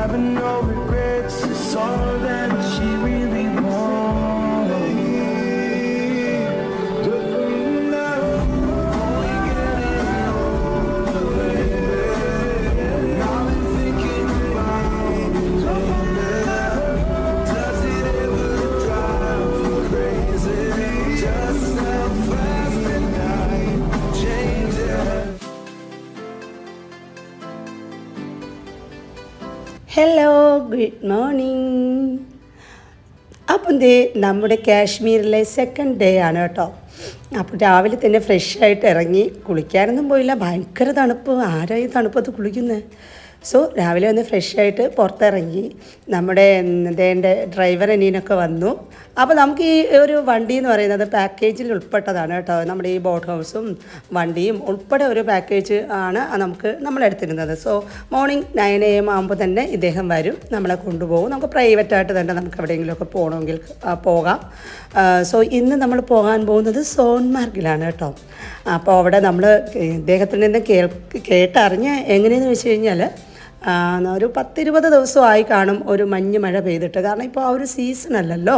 having no regrets is all that she really wants. Hello good morning. അപ്പം ദേ നമ്മുടെ കാശ്മീരിലെ second day ആണ് കേട്ടോ. അപ്പോൾ രാവിലെ തന്നെ ഫ്രഷ് ആയിട്ട് ഇറങ്ങി, കുളിക്കാനൊന്നും പോയില്ല, ഭയങ്കര തണുപ്പ്. ആരായി തണുപ്പത്ത് കുളിക്കുന്നത്? സോ രാവിലെ ഒന്ന് ഫ്രഷ് ആയിട്ട് പുറത്തിറങ്ങി. നമ്മുടെ എൻ്റെ ഡ്രൈവർ അനിയനൊക്കെ വന്നു. അപ്പോൾ നമുക്ക് ഈ ഒരു വണ്ടി എന്ന് പറയുന്നത് പാക്കേജിൽ ഉൾപ്പെട്ടതാണ് കേട്ടോ. നമ്മുടെ ഈ ബോട്ട് ഹൗസും വണ്ടിയും ഉൾപ്പെടെ ഒരു പാക്കേജ് ആണ് നമ്മളെടുത്തിരുന്നത്. സോ മോർണിംഗ് 9 AM ആകുമ്പോൾ തന്നെ ഇദ്ദേഹം വരും, നമ്മളെ കൊണ്ടുപോകും. നമുക്ക് പ്രൈവറ്റായിട്ട് തന്നെ നമുക്ക് എവിടെയെങ്കിലുമൊക്കെ പോകണമെങ്കിൽ പോകാം. സോ ഇന്ന് നമ്മൾ പോകാൻ പോകുന്നത് സോൺമാർഗിലാണ് കേട്ടോ. അപ്പോൾ അവിടെ നമ്മൾ ഇദ്ദേഹത്തിൽ നിന്ന് കേട്ടറിഞ്ഞ് എങ്ങനെയെന്ന് വെച്ച് കഴിഞ്ഞാൽ ഒരു 10-20 ദിവസമായി കാണും ഒരു മഞ്ഞ് മഴ പെയ്തിട്ട്. കാരണം ഇപ്പോൾ ആ ഒരു സീസൺ അല്ലല്ലോ.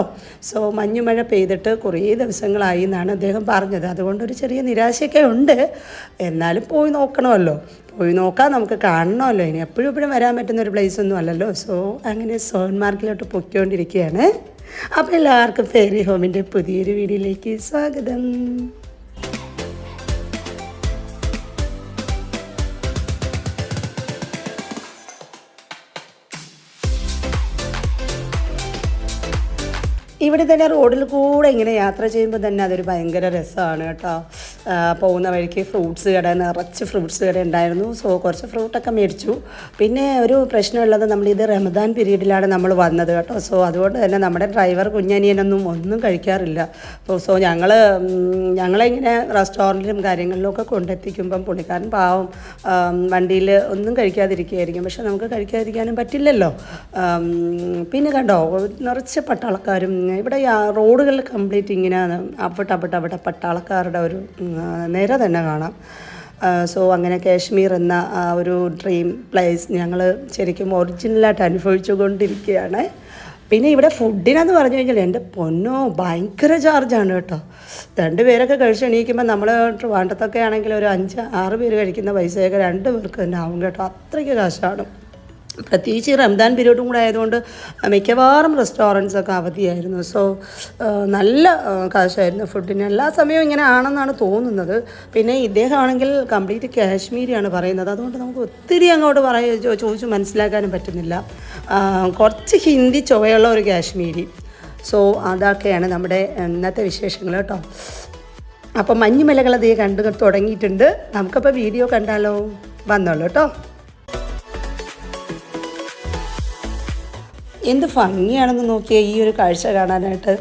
സോ മഞ്ഞ് മഴ പെയ്തിട്ട് കുറേ ദിവസങ്ങളായി എന്നാണ് അദ്ദേഹം പറഞ്ഞത്. അതുകൊണ്ടൊരു ചെറിയ നിരാശയൊക്കെ ഉണ്ട്. എന്നാലും പോയി നോക്കണമല്ലോ, പോയി നോക്കാം, നമുക്ക് കാണണമല്ലോ. ഇനി എപ്പോഴും വരാൻ പറ്റുന്ന ഒരു പ്ലേസ് ഒന്നും അല്ലല്ലോ. സോ അങ്ങനെ സോൺമാർഗിലോട്ട് പൊയ്ക്കൊണ്ടിരിക്കുകയാണ്. അപ്പോൾ എല്ലാവർക്കും ഫെയറി ഹോമിൻ്റെ പുതിയൊരു വീഡിയോയിലേക്ക് സ്വാഗതം. ഇവിടെ തന്നെ റോഡിൽ കൂടെ ഇങ്ങനെ യാത്ര ചെയ്യുമ്പോൾ തന്നെ അതൊരു ഭയങ്കര രസമാണ് കേട്ടോ. പോകുന്ന വഴിക്ക് ഫ്രൂട്ട്സ് കട, നിറച്ച് ഫ്രൂട്ട്സ് കട ഉണ്ടായിരുന്നു. സോ കുറച്ച് ഫ്രൂട്ടൊക്കെ മേടിച്ചു. പിന്നെ ഒരു പ്രശ്നമുള്ളത്, നമ്മളിത് റമദാൻ പീരീഡിലാണ് നമ്മൾ വന്നത് കേട്ടോ. സോ അതുകൊണ്ട് തന്നെ നമ്മുടെ ഡ്രൈവർ കുഞ്ഞനിയനൊന്നും ഒന്നും കഴിക്കാറില്ല. സോ ഞങ്ങളിങ്ങനെ റെസ്റ്റോറൻറ്റിലും കാര്യങ്ങളിലും ഒക്കെ കൊണ്ടെത്തിക്കുമ്പം പുള്ളിക്കാരൻ പാവം വണ്ടിയിൽ ഒന്നും കഴിക്കാതിരിക്കുകയായിരിക്കും. പക്ഷെ നമുക്ക് കഴിക്കാതിരിക്കാനും പറ്റില്ലല്ലോ. പിന്നെ കണ്ടോ, നിറച്ച് പട്ടാളക്കാരും ഇവിടെ റോഡുകളിൽ കംപ്ലീറ്റ് ഇങ്ങനെ അവിടെ പട്ടാളക്കാരുടെ ഒരു നിര തന്നെ കാണാം. സോ അങ്ങനെ കാശ്മീർ എന്ന ഒരു ഡ്രീം പ്ലേസ് ഞങ്ങൾ ശരിക്കും ഒറിജിനലായിട്ട് അനുഭവിച്ചു കൊണ്ടിരിക്കുകയാണ്. പിന്നെ ഇവിടെ ഫുഡിനെന്ന് പറഞ്ഞു കഴിഞ്ഞാൽ എൻ്റെ പൊന്നോ ഭയങ്കര ചാർജാണ് കേട്ടോ. 2 പേരൊക്കെ കഴിച്ച് എണീക്കുമ്പോൾ നമ്മൾ ട്രിവാൻഡ്രത്തൊക്കെ ആണെങ്കിൽ ഒരു 5-6 പേര് കഴിക്കുന്ന പൈസയൊക്കെ 2 പേർക്ക് തന്നെ ആവും കേട്ടോ. അത്രയ്ക്ക് കാശാണ്. പ്രത്യേകിച്ച് ഈ റംദാൻ പീരീഡും കൂടെ ആയതുകൊണ്ട് മിക്കവാറും റെസ്റ്റോറൻറ്റ്സൊക്കെ അവധിയായിരുന്നു. സോ നല്ല കാശായിരുന്നു ഫുഡിന്. എല്ലാ സമയവും ഇങ്ങനെ ആണെന്നാണ് തോന്നുന്നത്. പിന്നെ ഇദ്ദേഹമാണെങ്കിൽ കംപ്ലീറ്റ് കാശ്മീരിയാണ് പറയുന്നത്. അതുകൊണ്ട് നമുക്ക് ഒത്തിരി അങ്ങോട്ട് ചോദിച്ച് മനസ്സിലാക്കാനും പറ്റുന്നില്ല. കുറച്ച് ഹിന്ദി ചുവയുള്ള ഒരു കാശ്മീരി. സോ അതൊക്കെയാണ് നമ്മുടെ ഇന്നത്തെ വിശേഷങ്ങൾ കേട്ടോ. അപ്പം മഞ്ഞുമലകൾ അതേ കണ്ടു തുടങ്ങിയിട്ടുണ്ട്. നമുക്കപ്പോൾ വീഡിയോ കണ്ടാലോ? വന്നോളൂ കേട്ടോ. എന്ത് ഭംഗിയാണെന്ന് നോക്കിയാൽ ഈ ഒരു കാഴ്ച കാണാനായിട്ട്.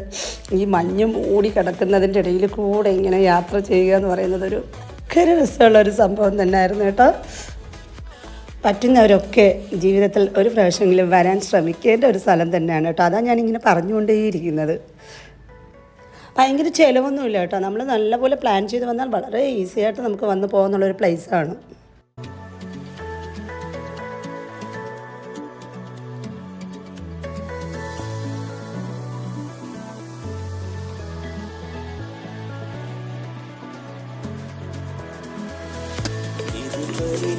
ഈ മഞ്ഞ് മൂടി കിടക്കുന്നതിൻ്റെ ഇടയിൽ കൂടെ ഇങ്ങനെ യാത്ര ചെയ്യുക എന്ന് പറയുന്നത് ഒരു ഭയങ്കര രസമുള്ളൊരു സംഭവം തന്നെയായിരുന്നു കേട്ടോ. പറ്റുന്നവരൊക്കെ ജീവിതത്തിൽ ഒരു പ്രാവശ്യമെങ്കിലും വരാൻ ശ്രമിക്കേണ്ട ഒരു സ്ഥലം തന്നെയാണ് കേട്ടോ. അതാണ് ഞാനിങ്ങനെ പറഞ്ഞുകൊണ്ടേയിരിക്കുന്നത്. ഭയങ്കര ചിലവൊന്നുമില്ല കേട്ടോ. നമ്മൾ നല്ലപോലെ പ്ലാൻ ചെയ്ത് വന്നാൽ വളരെ ഈസി ആയിട്ട് നമുക്ക് വന്ന് പോകുന്നുള്ളൊരു പ്ലേസാണ്.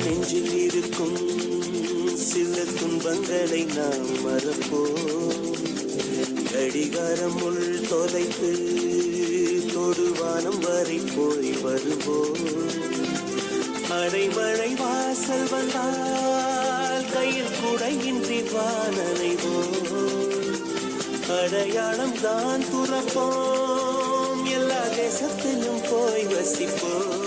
நெஞ்சில் இருக்கும் சில துன்பங்களை நாம் மறப்போம். கடிகாரம் உள் தொலைத்து தொடுவானம் வரை போய் வருவோம். அடைமழை வாசல் வந்தால் கையில் குடையின்றி வானனைவோம். அடையாளம் தான் துறப்போம், எல்லா தேசத்திலும் போய் வசிப்போம்.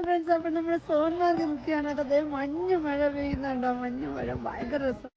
ഫ്രണ്ട്സ്, അപ്പം നമ്മൾ സോൻമാർഗ് നിൽക്കുകയാണ് കേട്ടോ. അതേ മഞ്ഞ് മഴ പെയ്യുന്നുണ്ടോ, മഞ്ഞ് മഴ ഭയങ്കര രസം.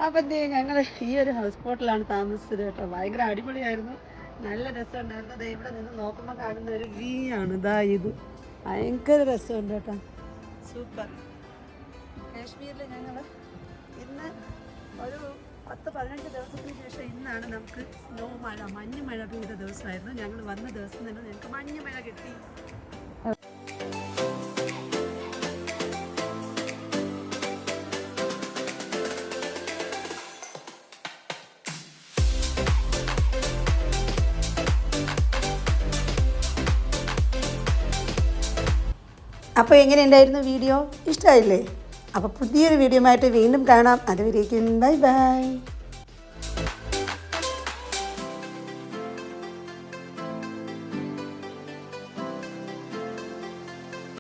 അപ്പം ഞങ്ങൾ ഈ ഒരു ഹൗസ് ബോട്ടിലാണ് താമസിച്ചത് കേട്ടോ. ഭയങ്കര അടിപൊളിയായിരുന്നു, നല്ല രസമുണ്ടായിരുന്നു. അത് ഇവിടെ നിന്ന് നോക്കുമ്പോൾ കാണുന്ന ഒരു വ്യൂ ആണ് ഇതാ ഇത്. ഭയങ്കര രസമുണ്ട് കേട്ടോ, സൂപ്പർ. കാശ്മീരിൽ ഞങ്ങൾ ഇന്ന് ഒരു 10-15 ദിവസത്തിന് ശേഷം ഇന്നാണ് നമുക്ക് സ്നോ മഴ, മഞ്ഞ് മഴ പെയ്ത ദിവസമായിരുന്നു. ഞങ്ങൾ വന്ന ദിവസം തന്നെ ഞങ്ങൾക്ക് മഞ്ഞ് മഴ കിട്ടി. അപ്പോൾ എങ്ങനെയുണ്ടായിരുന്നു വീഡിയോ? ഇഷ്ടമായില്ലേ? അപ്പോൾ പുതിയൊരു വീഡിയോ ആയിട്ട് വീണ്ടും കാണാം. അതുവരേക്കും ബൈ ബൈ.